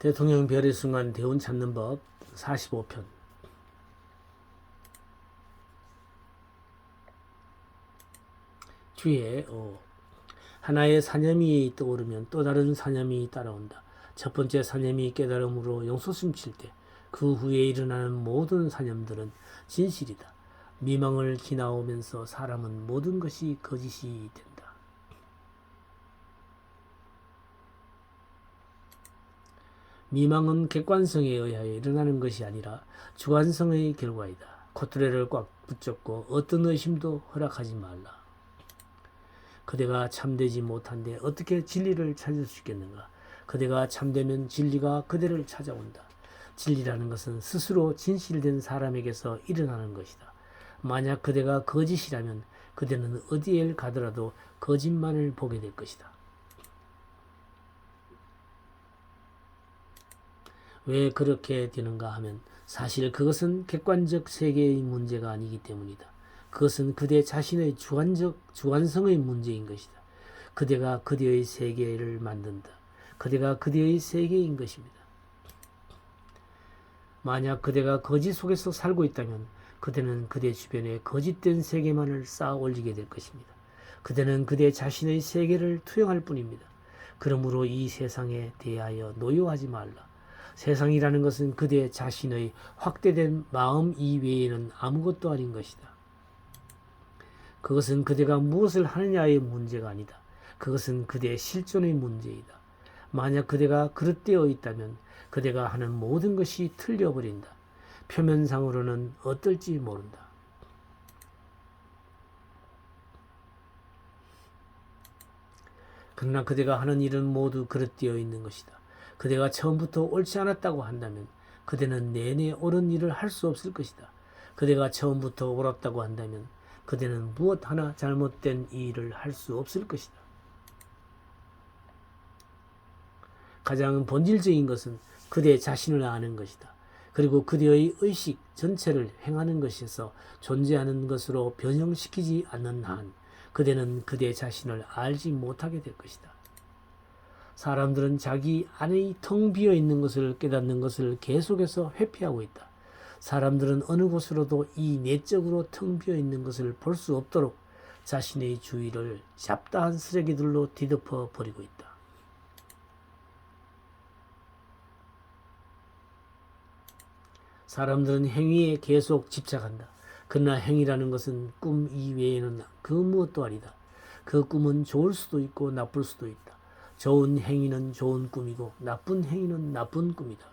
대통령 별의 순간 대운 찾는 법 45편. 뒤에 하나의 사념이 떠오르면 또 다른 사념이 따라온다. 첫 번째 사념이 깨달음으로 용솟음칠 때 그 후에 일어나는 모든 사념들은 진실이다. 미망을 지나오면서 사람은 모든 것이 거짓이 된다. 미망은 객관성에 의하여 일어나는 것이 아니라 주관성의 결과이다. 콧뚜레를 꽉 붙잡고 어떤 의심도 허락하지 말라. 그대가 참되지 못한데 어떻게 진리를 찾을 수 있겠는가? 그대가 참되면 진리가 그대를 찾아온다. 진리라는 것은 스스로 진실된 사람에게서 일어나는 것이다. 만약 그대가 거짓이라면 그대는 어디에 가더라도 거짓만을 보게 될 것이다. 왜 그렇게 되는가 하면 사실 그것은 객관적 세계의 문제가 아니기 때문이다. 그것은 그대 자신의 주관성의 문제인 것이다. 그대가 그대의 세계를 만든다. 그대가 그대의 세계인 것입니다. 만약 그대가 거짓 속에서 살고 있다면 그대는 그대 주변에 거짓된 세계만을 쌓아 올리게 될 것입니다. 그대는 그대 자신의 세계를 투영할 뿐입니다. 그러므로 이 세상에 대하여 노여하지 말라. 세상이라는 것은 그대 자신의 확대된 마음 이외에는 아무것도 아닌 것이다. 그것은 그대가 무엇을 하느냐의 문제가 아니다. 그것은 그대의 실존의 문제이다. 만약 그대가 그릇되어 있다면 그대가 하는 모든 것이 틀려버린다. 표면상으로는 어떨지 모른다. 그러나 그대가 하는 일은 모두 그릇되어 있는 것이다. 그대가 처음부터 옳지 않았다고 한다면 그대는 내내 옳은 일을 할 수 없을 것이다. 그대가 처음부터 옳았다고 한다면 그대는 무엇 하나 잘못된 일을 할 수 없을 것이다. 가장 본질적인 것은 그대 자신을 아는 것이다. 그리고 그대의 의식 전체를 행하는 것에서 존재하는 것으로 변형시키지 않는 한 그대는 그대 자신을 알지 못하게 될 것이다. 사람들은 자기 안의 텅 비어 있는 것을 깨닫는 것을 계속해서 회피하고 있다. 사람들은 어느 곳으로도 이 내적으로 텅 비어 있는 것을 볼 수 없도록 자신의 주위를 잡다한 쓰레기들로 뒤덮어 버리고 있다. 사람들은 행위에 계속 집착한다. 그러나 행위라는 것은 꿈 이외에는 그 무엇도 아니다. 그 꿈은 좋을 수도 있고 나쁠 수도 있다. 좋은 행위는 좋은 꿈이고 나쁜 행위는 나쁜 꿈이다.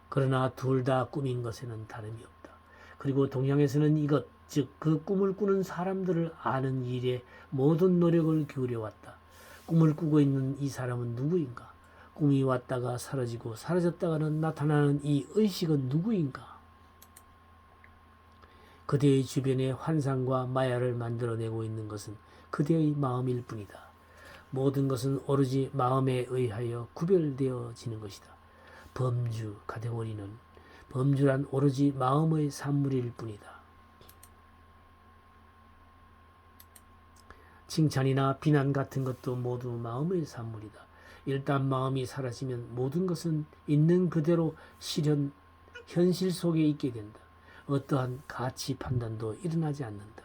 그러나 둘 다 꿈인 것에는 다름이 없다. 그리고 동양에서는 이것, 즉 그 꿈을 꾸는 사람들을 아는 일에 모든 노력을 기울여왔다. 꿈을 꾸고 있는 이 사람은 누구인가? 꿈이 왔다가 사라지고 사라졌다가는 나타나는 이 의식은 누구인가? 그대의 주변에 환상과 마야를 만들어내고 있는 것은 그대의 마음일 뿐이다. 모든 것은 오로지 마음에 의하여 구별되어지는 것이다. 범주, 카테고리는 범주란 오로지 마음의 산물일 뿐이다. 칭찬이나 비난 같은 것도 모두 마음의 산물이다. 일단 마음이 사라지면 모든 것은 있는 그대로 현실 속에 있게 된다. 어떠한 가치 판단도 일어나지 않는다.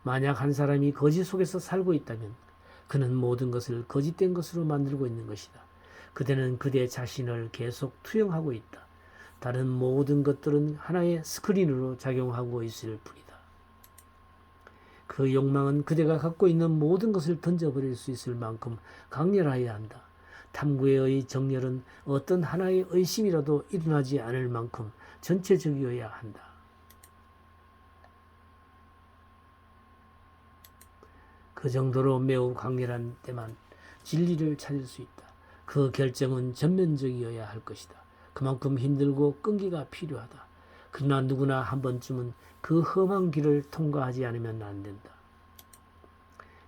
만약 한 사람이 거짓 속에서 살고 있다면 그는 모든 것을 거짓된 것으로 만들고 있는 것이다. 그대는 그대 자신을 계속 투영하고 있다. 다른 모든 것들은 하나의 스크린으로 작용하고 있을 뿐이다. 그 욕망은 그대가 갖고 있는 모든 것을 던져버릴 수 있을 만큼 강렬하여야 한다. 탐구의 정렬은 어떤 하나의 의심이라도 일어나지 않을 만큼 전체적이어야 한다. 그 정도로 매우 강렬한 때만 진리를 찾을 수 있다. 그 결정은 전면적이어야 할 것이다. 그만큼 힘들고 끈기가 필요하다. 그러나 누구나 한 번쯤은 그 험한 길을 통과하지 않으면 안 된다.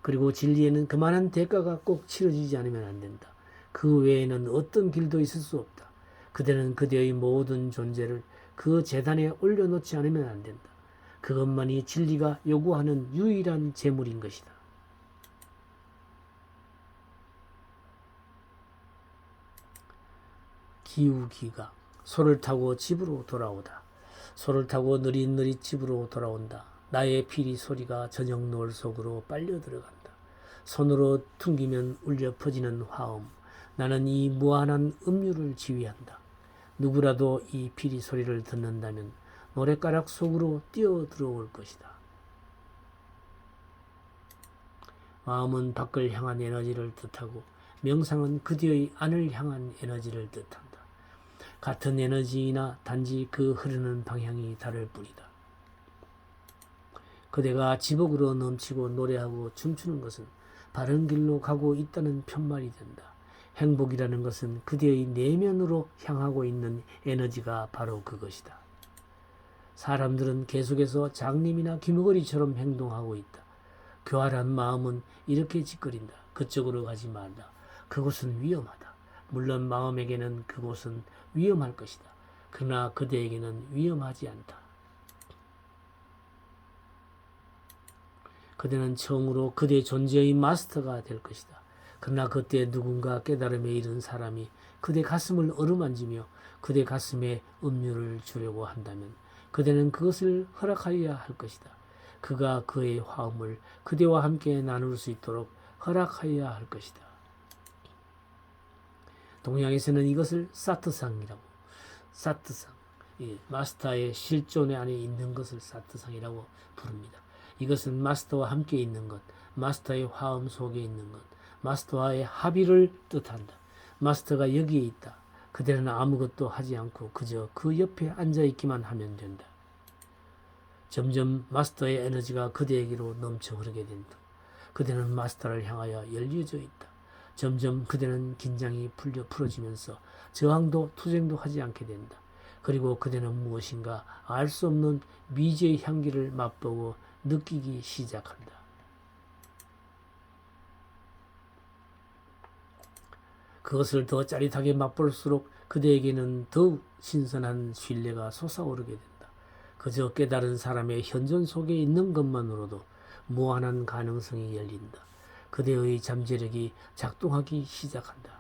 그리고 진리에는 그만한 대가가 꼭 치러지지 않으면 안 된다. 그 외에는 어떤 길도 있을 수 없다. 그대는 그대의 모든 존재를 그 재단에 올려놓지 않으면 안 된다. 그것만이 진리가 요구하는 유일한 재물인 것이다. 기우기가 소를 타고 집으로 돌아오다. 소를 타고 느릿느릿 집으로 돌아온다. 나의 피리 소리가 저녁 노을 속으로 빨려 들어간다. 손으로 퉁기면 울려 퍼지는 화음. 나는 이 무한한 음률을 지휘한다. 누구라도 이 피리 소리를 듣는다면 노랫가락 속으로 뛰어 들어올 것이다. 마음은 밖을 향한 에너지를 뜻하고 명상은 그대의 안을 향한 에너지를 뜻한다. 같은 에너지이나 단지 그 흐르는 방향이 다를 뿐이다. 그대가 지복으로 넘치고 노래하고 춤추는 것은 바른 길로 가고 있다는 편말이 된다. 행복이라는 것은 그대의 내면으로 향하고 있는 에너지가 바로 그것이다. 사람들은 계속해서 장님이나 귀머거리처럼 행동하고 있다. 교활한 마음은 이렇게 짓거린다. 그쪽으로 가지 말라. 그곳은 위험하다. 물론 마음에게는 그곳은 위험할 것이다. 그러나 그대에게는 위험하지 않다. 그대는 처음으로 그대 존재의 마스터가 될 것이다. 그러나 그때 누군가 깨달음에 이른 사람이 그대 가슴을 어루만지며 그대 가슴에 음료를 주려고 한다면 그대는 그것을 허락하여야 할 것이다. 그가 그의 화음을 그대와 함께 나눌 수 있도록 허락하여야 할 것이다. 동양에서는 이것을 사트상이라고, 사트상, 마스터의 실존 안에 있는 것을 사트상이라고 부릅니다. 이것은 마스터와 함께 있는 것, 마스터의 화음 속에 있는 것, 마스터와의 합의를 뜻한다. 마스터가 여기에 있다. 그대는 아무것도 하지 않고 그저 그 옆에 앉아있기만 하면 된다. 점점 마스터의 에너지가 그대에게로 넘쳐 흐르게 된다. 그대는 마스터를 향하여 열려져 있다. 점점 그대는 긴장이 풀어지면서 저항도 투쟁도 하지 않게 된다. 그리고 그대는 무엇인가 알 수 없는 미지의 향기를 맛보고 느끼기 시작한다. 그것을 더 짜릿하게 맛볼수록 그대에게는 더욱 신선한 신뢰가 솟아오르게 된다. 그저 깨달은 사람의 현존 속에 있는 것만으로도 무한한 가능성이 열린다. 그대의 잠재력이 작동하기 시작한다.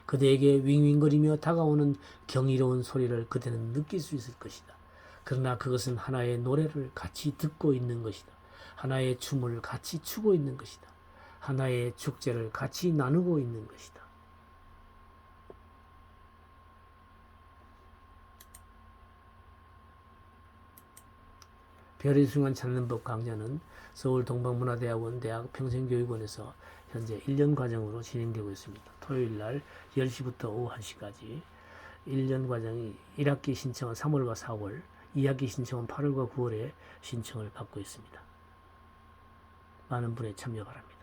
그대에게 윙윙거리며 다가오는 경이로운 소리를 그대는 느낄 수 있을 것이다. 그러나 그것은 하나의 노래를 같이 듣고 있는 것이다. 하나의 춤을 같이 추고 있는 것이다. 하나의 축제를 같이 나누고 있는 것이다. 별의 순간 찾는 법 강좌는 서울 동방문화대학원 대학 평생교육원에서 현재 1년 과정으로 진행되고 있습니다. 토요일 날 10시부터 오후 1시까지 1년 과정이 1학기 신청은 3월과 4월, 2학기 신청은 8월과 9월에 신청을 받고 있습니다. 많은 분의 참여 바랍니다.